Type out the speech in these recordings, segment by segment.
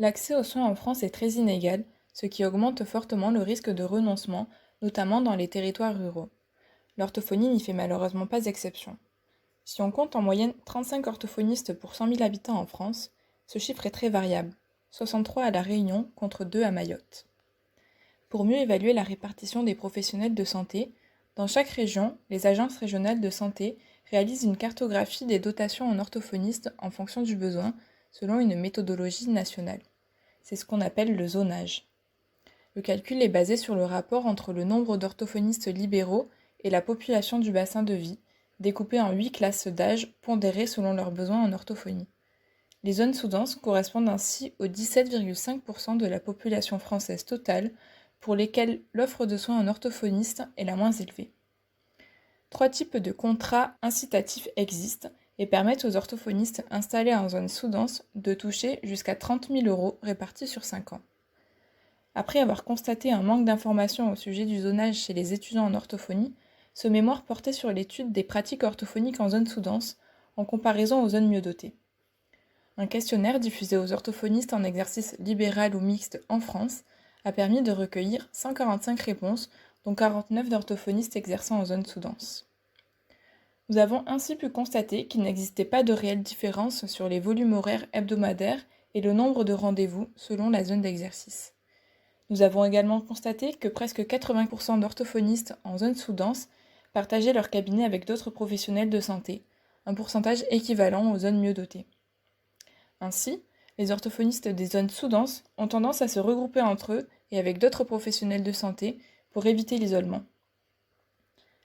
L'accès aux soins en France est très inégal, ce qui augmente fortement le risque de renoncement, notamment dans les territoires ruraux. L'orthophonie n'y fait malheureusement pas exception. Si on compte en moyenne 35 orthophonistes pour 100 000 habitants en France, ce chiffre est très variable, 63 à La Réunion contre 2 à Mayotte. Pour mieux évaluer la répartition des professionnels de santé, dans chaque région, les agences régionales de santé réalisent une cartographie des dotations en orthophonistes en fonction du besoin, selon une méthodologie nationale. C'est ce qu'on appelle le zonage. Le calcul est basé sur le rapport entre le nombre d'orthophonistes libéraux et la population du bassin de vie, découpé en 8 classes d'âge pondérées selon leurs besoins en orthophonie. Les zones sous-denses correspondent ainsi aux 17,5% de la population française totale, pour lesquelles l'offre de soins en orthophoniste est la moins élevée. 3 types de contrats incitatifs existent et permettent aux orthophonistes installés en zone sous-dense de toucher jusqu'à 30 000 € répartis sur 5 ans. Après avoir constaté un manque d'informations au sujet du zonage chez les étudiants en orthophonie, ce mémoire portait sur l'étude des pratiques orthophoniques en zone sous-dense en comparaison aux zones mieux dotées. Un questionnaire diffusé aux orthophonistes en exercice libéral ou mixte en France a permis de recueillir 145 réponses, dont 49 d'orthophonistes exerçant en zone sous-dense. Nous avons ainsi pu constater qu'il n'existait pas de réelle différence sur les volumes horaires hebdomadaires et le nombre de rendez-vous selon la zone d'exercice. Nous avons également constaté que presque 80% d'orthophonistes en zone sous-dense partageaient leur cabinet avec d'autres professionnels de santé, un pourcentage équivalent aux zones mieux dotées. Ainsi, les orthophonistes des zones sous-denses ont tendance à se regrouper entre eux et avec d'autres professionnels de santé pour éviter l'isolement.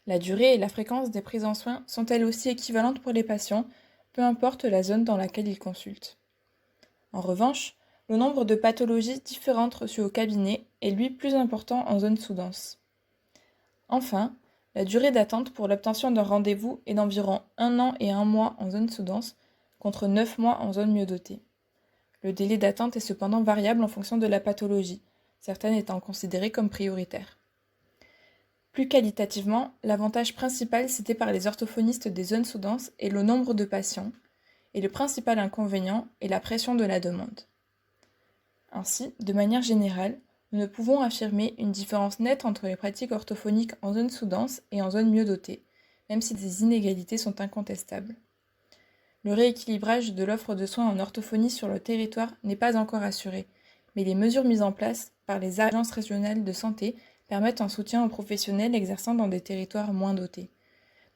La durée et la fréquence des prises en soins sont elles aussi équivalentes pour les patients, peu importe la zone dans laquelle ils consultent. En revanche, le nombre de pathologies différentes reçues au cabinet est lui plus important en zone sous-dense. Enfin, la durée d'attente pour l'obtention d'un rendez-vous est d'environ 1 an et 1 mois en zone sous-dense, contre 9 mois en zone mieux dotée. Le délai d'attente est cependant variable en fonction de la pathologie, certaines étant considérées comme prioritaires. Plus qualitativement, l'avantage principal cité par les orthophonistes des zones sous-denses est le nombre de patients, et le principal inconvénient est la pression de la demande. Ainsi, de manière générale, nous ne pouvons affirmer une différence nette entre les pratiques orthophoniques en zone sous-dense et en zone mieux dotée, même si des inégalités sont incontestables. Le rééquilibrage de l'offre de soins en orthophonie sur le territoire n'est pas encore assuré, mais les mesures mises en place par les agences régionales de santé permettent un soutien aux professionnels exerçant dans des territoires moins dotés.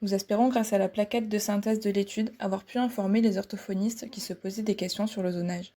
Nous espérons, grâce à la plaquette de synthèse de l'étude, avoir pu informer les orthophonistes qui se posaient des questions sur le zonage.